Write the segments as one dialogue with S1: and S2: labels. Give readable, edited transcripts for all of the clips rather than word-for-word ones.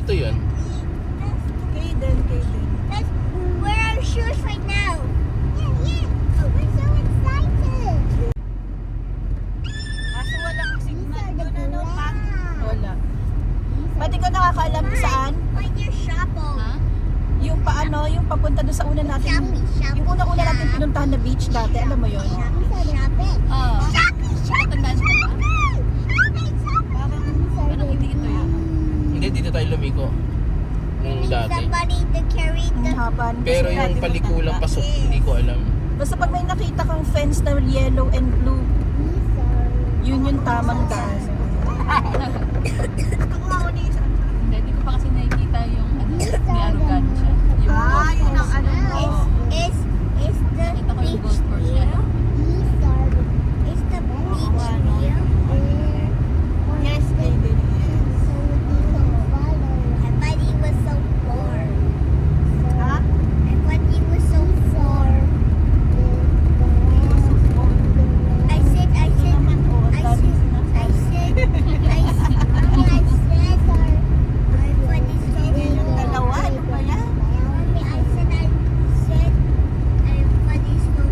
S1: dito yun.
S2: Kaden.
S3: Let's wear our shoes right now. Yeah. Oh, we're so excited.
S2: Kaso walang signal doon, ano, Pat?
S4: Wala. Pati ka nakakaalam kung saan?
S3: Like your shoppo.
S4: Yung paano, yung papunta doon sa una natin.
S3: Shopee.
S4: Yung una natin pinuntahan na beach dati, alam mo yun?
S3: Shopping.
S2: Oo.
S3: Shopping.
S2: Matandaan ka ba? Parang hindi ito yun.
S1: Hindi, dito tayo lumiko. Nung dati.
S3: Somebody to carry the.
S4: Hapan.
S1: Pero yung palikulang pasok, hindi ko alam.
S4: Basta pag may nakita kang fence na yellow and blue, yun yung tamang daan.
S2: Hindi ko pa kasi nakikita yung ni Arrogancia. Yung
S4: yun ang ano mo.
S3: Is the
S2: Nakita ko yung
S3: beach
S2: golf course niya.
S3: here? Is the beach here?
S4: Yes, Kaden.
S3: I thought he was so far.
S4: Ha?
S3: I thought he was so far. I said, Mommy, I said, I thought he said,
S4: Dalawa, ano ba yan?
S3: Mommy, I said, I thought he's so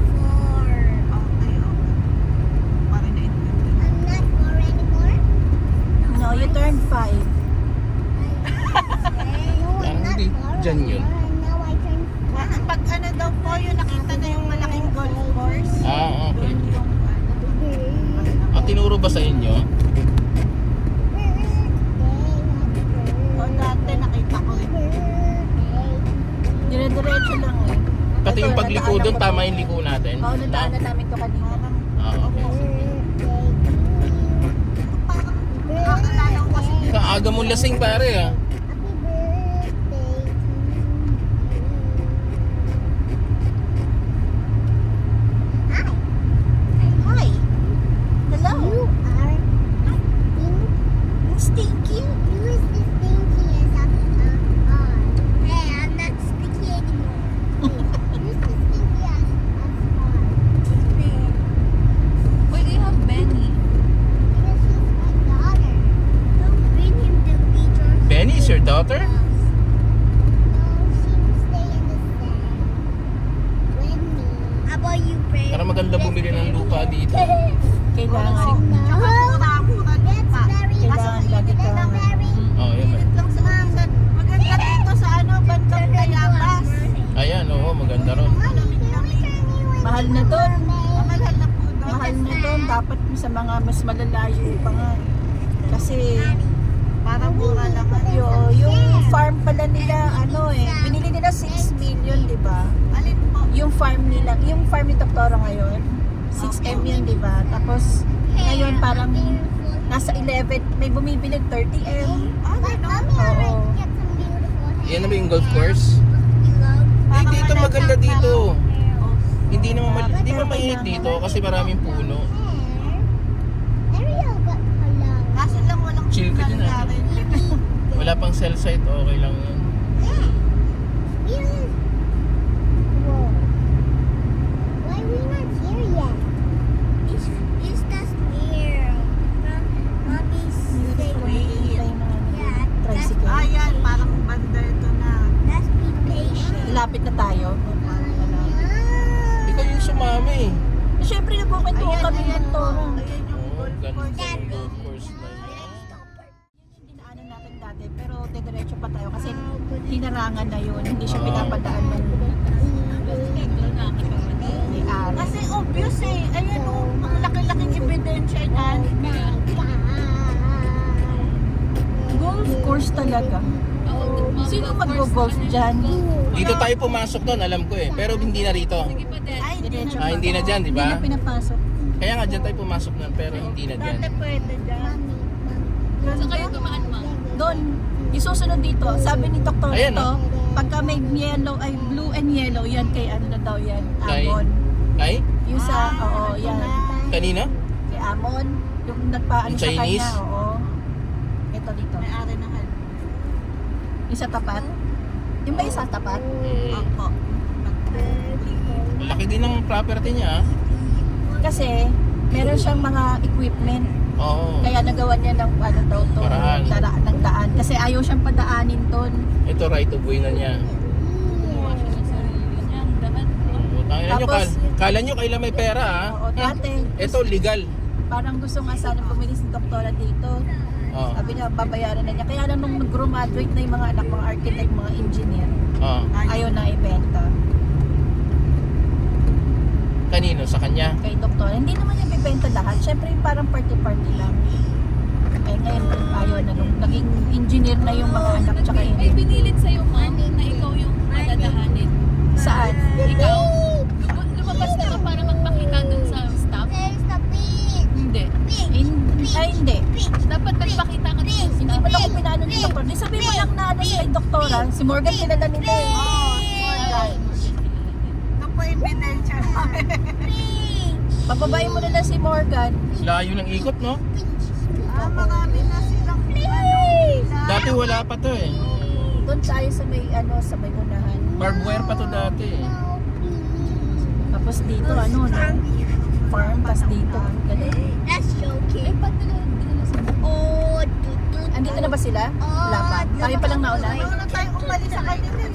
S3: far. I'm not far anymore.
S4: No, you turned 5.
S3: No, I'm
S1: Parang
S3: not
S1: hindi
S3: far
S1: dyan yun.
S3: anymore. Now I turn
S4: Pag ano daw po, yung nakita na yung malaking golf course.
S1: Okay.
S4: Yung
S1: Ang tinuro ba sa inyo?
S4: o dati nakita ko rin. Dire-diretso lang eh.
S1: Pati yung
S4: Ito,
S1: pagliko
S4: nadaanan
S1: doon,
S4: ko to.
S1: tama yung liko natin.
S4: Oo, nadaanan namin to kanina.
S1: Okay.
S4: Nakakaalala ko kasi
S1: Kaaga mong lasing pare ah.
S4: Hi. Hello.
S3: You are
S4: Stinky.
S3: You is the stinkiest of all. Hey, I'm not stinky anymore. Who's the stinkiest of all? Ben.
S2: Wait, do you have Benny?
S3: Because she's my daughter. Don't bring him to beach or
S1: Benny is your daughter?
S3: No, she will stay in the sand with me. How about you, Bray?
S1: Para maganda bumili ng lupa dito.
S4: Kailangan.
S3: That's very
S4: Kailangan lagi ka.
S1: Oh, yun.
S4: Lang sa minsan. Maganda dito sa ano, bandang Tayabas.
S1: Ayan, oo, maganda ron.
S4: Mahal na doon. Mahal na po doon. Mahal na doon. Dapat sa mga mas malalayo pa nga. Kasi parang mura lang. Yung farm pala nila, ano eh, binili nila 6 million, di ba? Alin po? Yung farm nila, yung farm ni Totoro ngayon, 6M yun, di ba? Tapos, ngayon parang nasa 11, may bumibili 30M. Oo.
S1: Yan na ba yung golf course? Eh, dito maganda dito. Hindi naman hindi pa mainit dito kasi maraming puno.
S4: Kaso lang walang
S1: Chill ka dyan, ah. Wala pang cell site, okay lang yun.
S3: Why we not here yet? It's just near. Mommy's Yeah,
S4: Tricycle.
S2: Ayan, parang banda ito na.
S3: that's be patient.
S4: Lapit na tayo.
S1: Ikaw yung sumami.
S4: Siyempre, nagkukwentuhan kami ng Toro.
S1: Oo, ganda yung golf course na yun.
S4: Yung dinaanan natin dati, pero dediretso pa tayo kasi hinarangan na yun. Hindi siya pinapadaan ng may-ari.
S2: Kasi obvious eh. Ayan o, ang laki-laking ebidensya niyan.
S4: Golf course talaga. Sino mag-golf dyan?
S1: Dito tayo pumasok doon, alam ko eh. Pero hindi na rito.
S4: Ay, diretso
S1: Ah, hindi na dyan, di
S4: Hindi
S1: ba?
S4: na pinapasok.
S1: Kaya nga dyan tayo pumasok doon, pero hindi na dyan.
S2: Pwede dyan.
S3: Saan
S2: kayo tumaan, Ma?
S4: Doon, isusunod dito. Sabi ni Dr.
S1: Ayan,
S4: ito,
S1: oh.
S4: pagka may yellow, ay blue and yellow, yan kay ano na daw yan,
S1: Kay?
S4: Amon.
S1: Kay?
S4: Yung sa, oo, yan.
S1: Kanina?
S4: Kay Amon, yung nagpaano
S1: Yung
S4: sa
S1: Chinese?
S4: kanya, oo. Ito dito.
S2: May-ari ng ano.
S4: Yung sa tapat. Yung ba yung sa tapat?
S2: Ako.
S1: Laki din ng property niya ah.
S4: Kasi, meron siyang mga equipment.
S1: Oo.
S4: Kaya nagawa niya ng ano daw to,
S1: Paraan.
S4: ng daan. Kasi ayaw siyang padaanin ton.
S1: Ito right of way na niya.
S2: Gumawa siya ng sarili niya. Ang dahan.
S1: Tangin nyo,
S4: Tapos-
S1: kala nyo kailan may pera ha?
S4: Oo, dati.
S1: Ito legal.
S4: Parang gusto nga sana pumili si doktora dito.
S1: Oh.
S4: Sabi niya, babayaran na niya. Kaya lang nung nag-graduate na yung mga anak, mga architect, mga engineer,
S1: Oh.
S4: ayaw na ibenta
S1: Kanino? Sa kanya?
S4: kay doktora. Hindi naman niya ibenta lahat. Siyempre parang party-party lang. Eh ngayon, ayaw na. Nung naging engineer na yung mga anak, tsaka
S2: Ay,
S4: yun.
S2: binilit sa'yo, ma'am, na ikaw yung madadahanin.
S4: Saan?
S2: Ikaw, lumabas ka ba para magpakita dun sa staff?
S3: There's the beach.
S2: Hindi.
S4: Ay, hindi.
S2: Dapat magpakita ka dun sa
S4: Hindi
S2: staff.
S4: pa ako pinano ni doktor. Di sabihin mo lang na ano siya yung doktora. Si Morgan kilala nila eh.
S5: Ito po ebidensya.
S4: Papabayin mo na lang si Morgan.
S1: Layo ng ikot, no?
S5: Marami na silang
S1: Dati wala pa to eh.
S4: Doon tayo sa may ano, sa may unahan.
S1: Barbed wire pa to dati eh.
S4: Tapos dito ano, no? Farm, tapos dito. Ganun.
S3: That's joking.
S2: Ay, ba't dinala sa
S3: Oh,
S4: Andito na ba sila? Wala pa. Tayo pa lang nauna.
S5: Ayaw na tayong umalis sa kanila.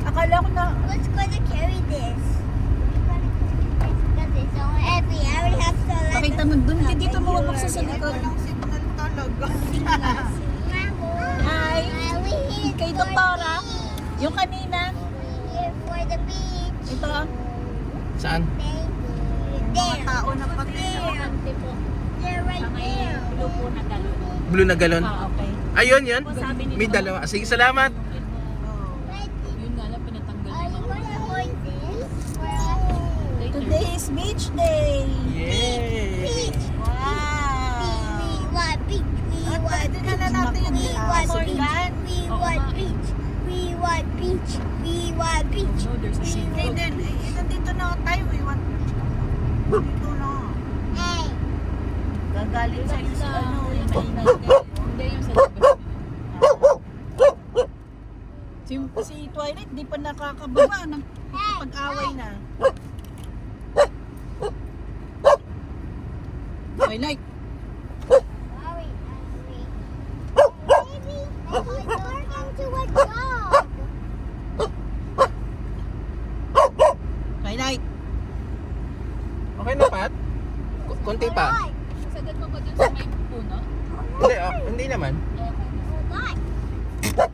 S4: Akala ko na,
S3: Who's gonna carry this? Because it's so heavy. I would have to let
S4: pakita mo dun. Dito mo mabuksa sa likod.
S5: Walang signal talaga.
S4: Hi! Kay doktora. Yung kanina.
S3: Here for the beach.
S4: Ito.
S1: Saan?
S3: There.
S5: Tao na pati.
S3: They're right there.
S1: Blue na galon?
S4: Okay.
S1: Ayun, yun. May dalawa. Sige, salamat.
S2: Yun nga lang, pinatanggal
S3: Are
S2: yung
S3: you
S2: mga
S3: gonna hold this?
S2: later.
S4: Today is beach day.
S1: Yay!
S3: We want beach. We
S5: At
S3: want
S5: pwede na
S3: beach.
S5: natin yung
S3: We want beach.
S5: Morgan.
S3: We want beach. We want beach. We want beach.
S2: No, there's a
S3: We
S2: sea.
S5: Hindi din. Nandito na tayo. Dito na.
S3: Hey.
S5: Gagalit sa'yo si ano.
S2: Hindi, yung sa labas.
S4: Si Twilight, di pa nakakababa. Pag-away na. Twilight.
S3: Sorry, Ashley. Baby, I turned into a dog.
S4: Twilight.
S1: Okay na, Pat? Konti pa?
S2: Sagad mo ba dun sa may puno?
S1: Hindi, hindi naman.
S3: Bye.